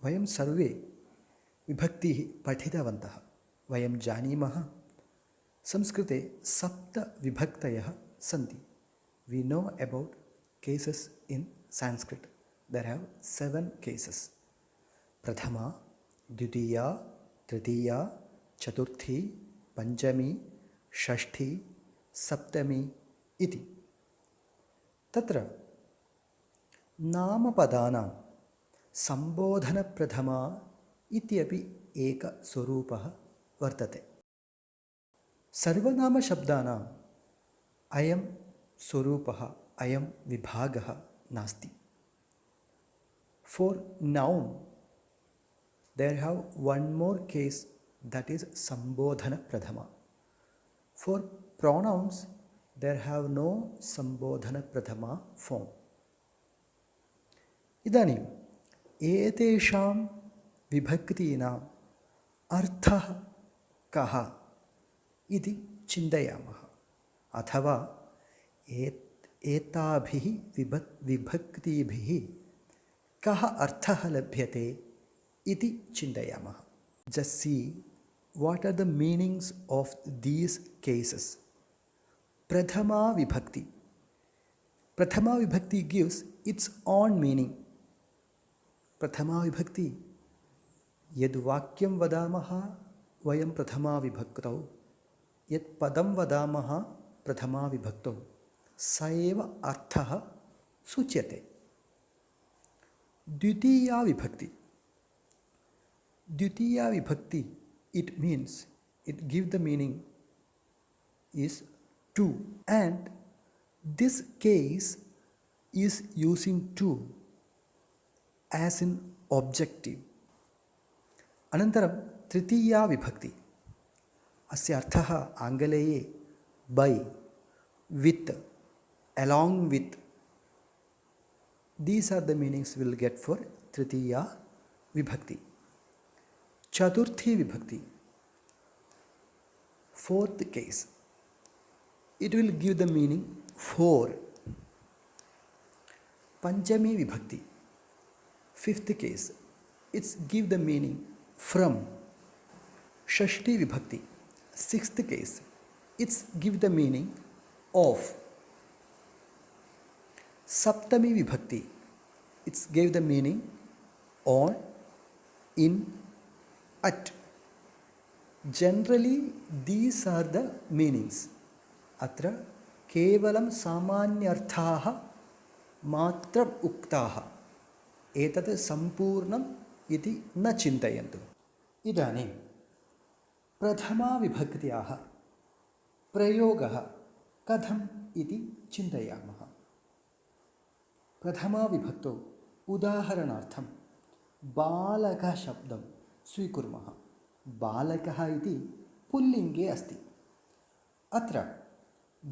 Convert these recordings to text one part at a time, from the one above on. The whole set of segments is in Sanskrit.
वयं सर्वे विभक्तिः पठितवन्तः। वयं जानीमः संस्कृते 7 विभक्तयः सन्ति। We know about cases in Sanskrit. There have 7 cases. प्रथमा, द्वितीया, तृतीया, चतुर्थी, पञ्चमी, षष्ठी, सप्तमी इति। तत्र नामपदानां सम्बोधनप्रथमा इत्यपि एकस्वरूपः वर्तते। सर्वनामशब्दानाम् अयं स्वरूपः, अयं विभागः नास्ति। For noun, there have one more case, that is Sambodhana Prathama. For pronouns, there have no Sambodhana Prathama form. इदानीम् एतेषां विभक्तीनाम् अर्थः कः इति चिन्तयामः, अथवा एताभिः विभक्तिभिः कः अर्थः लभ्यते इति चिन्तयामः। Just see what are the meanings of these cases. Prathama Vibhakti. Prathama Vibhakti gives its own meaning. Prathama Vibhakti. Yad Vakyam Vadamaha Vayam Prathama Vibhaktau. Yad Padam Vadamaha Prathama Vibhaktau. Saeva Arthaha Suchyate. Dvitiya Vibhakti. Dvitiya Vibhakti, it means, it gives the meaning is two, and this case is using two as in objective. Anantaram Tritiya Vibhakti. Asya arthaha Angalaye by, with, along with. These are the meanings we will get for Tritiya Vibhakti. Chaturthi Vibhakti, fourth case. It will give the meaning for. Panchami Vibhakti, fifth case. It's give the meaning from. Shashti Vibhakti, sixth case. It's give the meaning of. Saptami Vibhakti, it's gave the meaning on, in, at. Generally, these are the meanings. Atra kevalam samanyarthaha matram uktaha. Etat sampurnam iti na chintayantu. Idanim prathama vibhaktyaha prayogaha katham iti chintayamaha. प्रथमा विभक्तौ उदाहरणार्थं बालकः शब्दं स्वीकुर्मः। बालकः इति पुल्लिङ्गे अस्ति। अत्र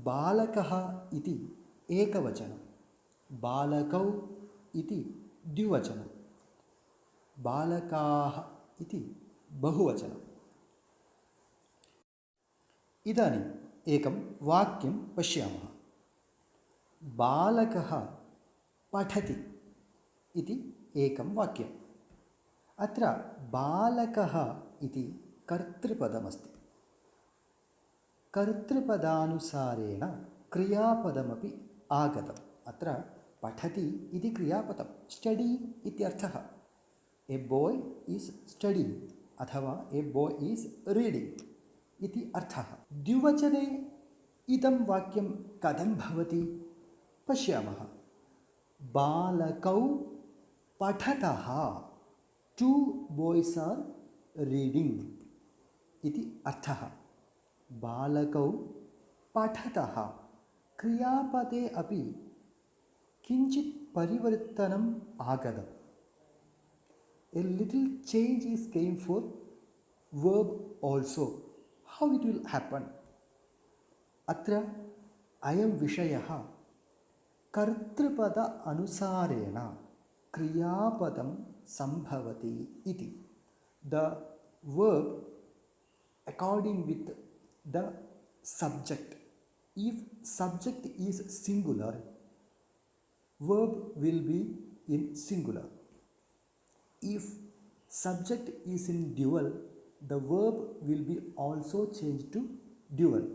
बालकः इति एकवचनं, बालकौ इति द्विवचनं, बालकाः इति बहुवचनम्। इदानीम् एकं वाक्यं पश्यामः। बालकः पठति इति एकं वाक्यम्। अत्र बालकः इति कर्तृपदमस्ति। कर्तृपदानुसारेण क्रियापदमपि आगतम्। अत्र पठति इति क्रियापदं, स्टडी इत्यर्थः। ए बॉय इज स्टडीइंग अथवा ए बॉय इज रीडिंग इति अर्थः। द्विवचने इदं वाक्यं कथं भवति पश्यामः। बालकौ पठतः, टू बॉय्स आर रीडिंग इति अर्थः। बालकौ पठतः क्रियापदे अपि किञ्चित् परिवर्तनम् आगतम्। A little change is came for verb also. How it will happen? अत्र अयं विषयः कर्तृपद अनुसारेण क्रियापदं संभवति इति. The verb according with the subject. If subject is singular, verb will be in singular. If subject is in dual, the verb will be also changed to dual.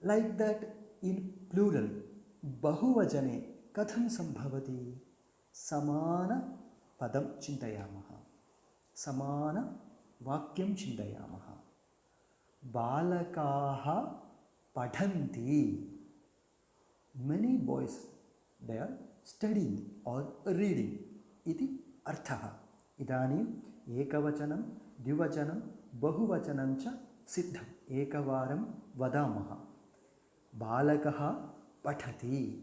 Like that in plural, bahuvajane katham sambhavati? Samana padam chintayamaha. Samana vakyam chintayamaha. Balakaha padhanti. Many boys, they are studying or reading. Iti arthaha. Idanim ekavachanam, dvivachanam, bahuvachanam cha siddham. Ekavaram vadamaha. Balakaha pathati.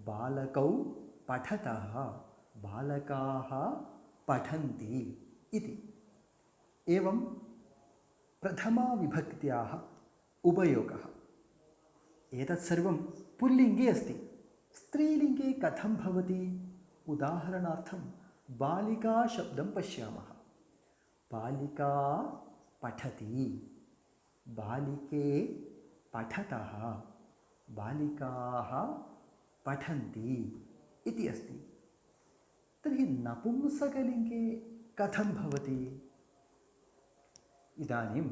Balakau pathataha. Balakaha pathanti. Iti. Evam प्रथमा विभक्त्याः उपयोगः. एतत् सर्वं पुल्लिङ्गे अस्ति. स्त्रीलिङ्गे कथं भवति? उदाहरणार्थं बालिका शब्दं पश्यामः. बालिका पठति, बालिके पठतः, बालिकाः पठन्ति इति अस्ति. तर्हि नपुंसकलिङ्गे कथं भवति? इदानीं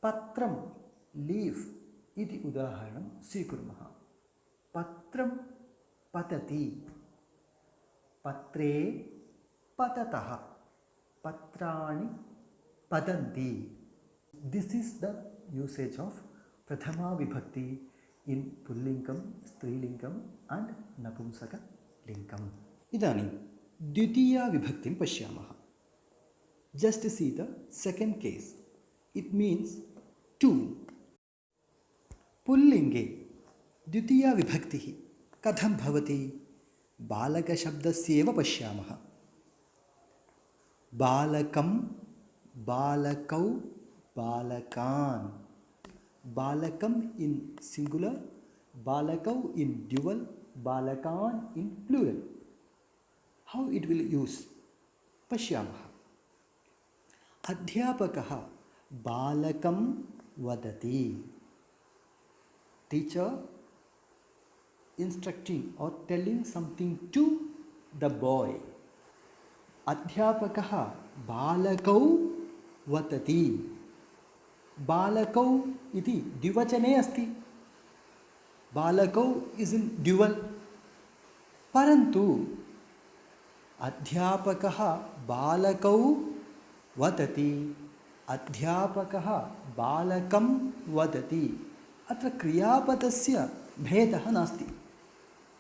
पत्रं लीफ् इति उदाहरणं स्वीकुर्मः. पत्रं पतति, पत्रे पततः, पत्राणि पतन्ति. This is the usage of prathama vibhakti in pullingam, strilingam and napumsaka lingam. इदानीं द्वितीया विभक्तिं पश्यामः. Just see the second case. It means two. पुल्लिङ्गे द्वितीया विभक्तिः कथं भवति? बालकशब्दस्येव पश्यामः. बालकं, बालकौ, बालकान्. बालकम् in singular, बालकौ in dual, बालकान् in plural. How it will use? पश्यामः. अध्यापकः बालकं वदति. Teacher instructing or telling something to the boy. अध्यापकः बालकौ वदति. बालकौ इति द्विवचने अस्ति. बालकौ इस् इन् ड्युवल्. परन्तु अध्यापकः बालकौ वदति, अध्यापकः बालकं वदति. अत्र क्रियापदस्य भेदः नास्ति.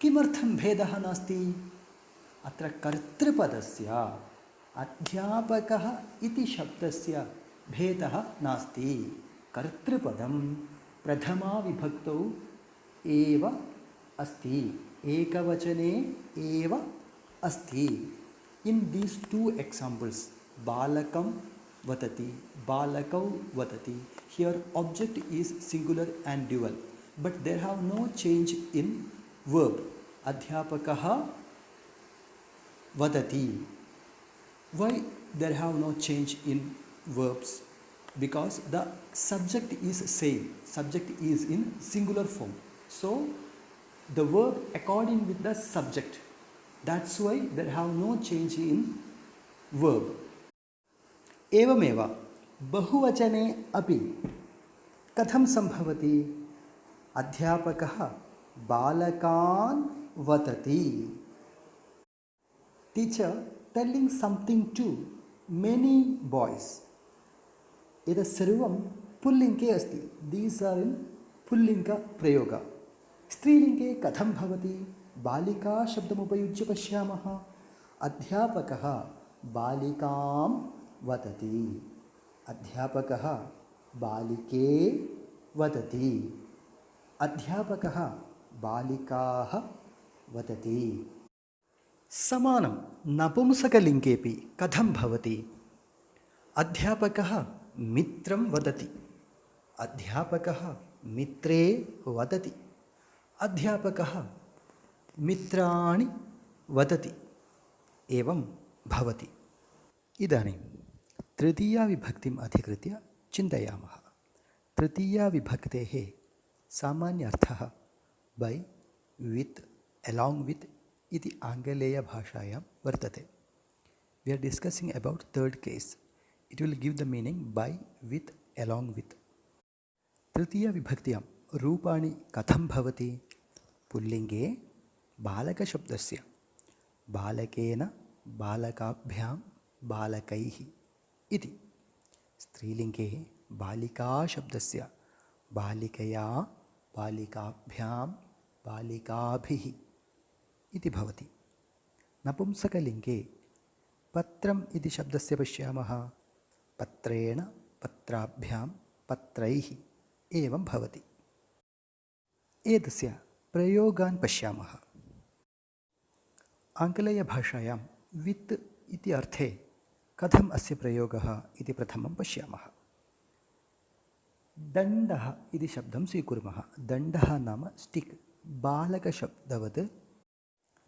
किमर्थं भेदः नास्ति? अत्र कर्तृपदस्य अध्यापकः इति शब्दस्य भेदः नास्ति. कर्तृपदं प्रथमा विभक्तौ एव अस्ति, एकवचने एव अस्ति. In these two examples, balakam vadati, balakau vadati, here object is singular and dual, but there have no change in verb. Adhyapakah vadati. Why there have no change in verbs? Because the subject is same, subject is in singular form, so the verb according with the subject. That's why there have no change in verb. एवमेव बहुवचने अपि कथं सम्भवति? अध्यापकः बालकान् वदति. Teacher telling something to many boys. एतत् सर्वं पुल्लिङ्गे अस्ति. These are in पुल्लिङ्ग प्रयोग. स्त्रीलिङ्गे कथं भवति? बालिका शब्दमुपयुज्य पश्यामः. अध्यापकः बालिकां वदति, अध्यापकः बालिके वदति, अध्यापकः बालिकाः वदति. समानं नपुंसकलिङ्गेपि कथं भवति? अध्यापकः मित्रं वदति, अध्यापकः मित्रे वदति, अध्यापकः मित्राणि वदति. एवं भवति. इदानीं तृतीया विभक्तिम् अधिकृत्य चिन्तयामः. तृतीया विभक्तेः सामान्यार्थः बै, वित्, अलाङ्ग् वित् इति आङ्ग्लेयभाषायां वर्तते. We are discussing about third case. It will give the meaning by, with, along with. तृतीया विभक्त्यां रूपाणि कथं भवति? पुल्लिङ्गे बालकशब्दस्य बालकेन, बालकाभ्यां, बालकैः इति। स्त्रीलिङ्गे बालिकाशब्दस्य बालिकया, बालिकाभ्यां, बालिकाभिः इति भवति। नपुंसकलिङ्गे पत्रम् इति शब्दस्य पश्यामः। पत्रेण, पत्राभ्यां, पत्रैः एवं भवति। एतस्य प्रयोगान् पश्यामः। आङ्ग्लेयभाषायां वित् इति अर्थे कथम् अस्य प्रयोगः इति प्रथमं पश्यामः। दण्डः इति शब्दं स्वीकुर्मः। दण्डः नाम स्टिक्। बालकशब्दवत्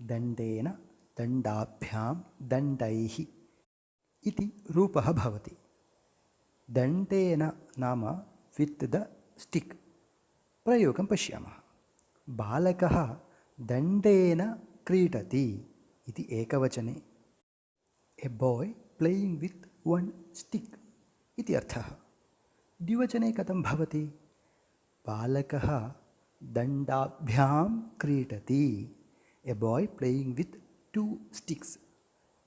दण्डेन, दण्डाभ्यां, दण्डैः इति रूपः भवति। दण्डेन नाम वित् द स्टिक्। प्रयोगं पश्यामः। बालकः दण्डेन क्रीडति इति एकवचने। ए बाय् प्लेयिङ्ग् वित् वन् स्टिक् इति अर्थः। द्विवचने कथं भवति? बालकः दण्डाभ्यां क्रीडति। ए बाय् प्लेयिङ्ग् वित् टु स्टिक्स्।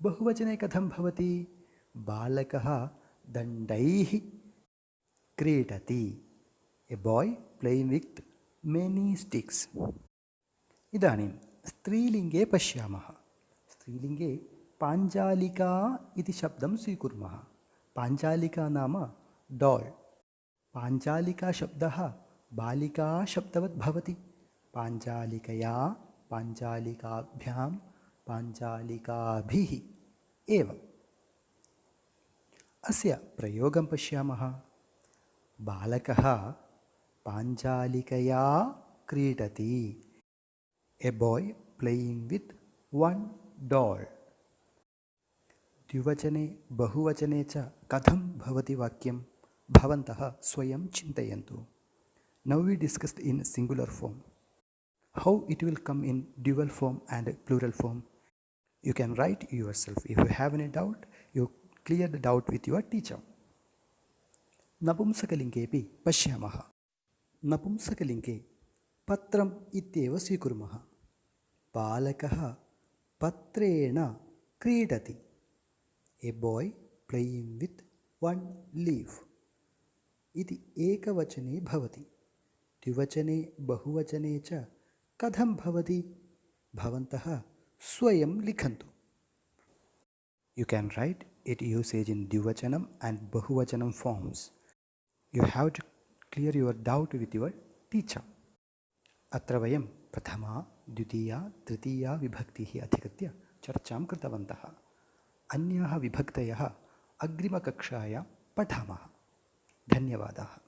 बहुवचने कथं भवति? बालकः दण्डैः क्रीडति। ए बाय् प्लेयिङ्ग् वित् मेनी स्टिक्स्। इदानीं स्त्रीलिङ्गे पश्यामः। स्त्रीलिङ्गे पाञ्चालिका इति शब्दं स्वीकुर्मः। पाञ्चालिका नाम डाल्। पाञ्चालिकाशब्दः बालिकाशब्दवत् भवति। पाञ्चालिकया, पाञ्चालिकाभ्यां, पाञ्चालिकाभिः एवम्। अस्य प्रयोगं पश्यामः। बालकः पाञ्चालिकया क्रीडति। ए बाय् प्लेयिङ्ग् वित् वन् डाल्। द्विवचने, बहुवचने च कथं भवति वाक्यं? भवन्तः स्वयं चिन्तयन्तु। Now we discussed in singular form. How it will come in dual form and plural form? You can write yourself. If you have any doubt, you clear the doubt with your teacher. नपुंसकलिङ्गेपि पश्यामः। नपुंसकलिङ्गे पत्रम् इत्येव स्वीकुर्मः। बालकः पत्रेण क्रीडति। ए बाय् प्लेयिङ्ग् वित् वन् लीफ् इति एकवचने भवति। द्विवचने, बहुवचने च कथं भवति? भवन्तः स्वयं लिखन्तु। You can write it usage in Dvivachanam and Bahuvachanam forms. You have to clear your doubt with your teacher. अत्र वयं प्रथमा, द्वितीया, तृतीया विभक्तिः अधिकृत्य चर्चां कृतवन्तः। अन्याः विभक्तयः अग्रिमकक्षायां पठामः। धन्यवादाः।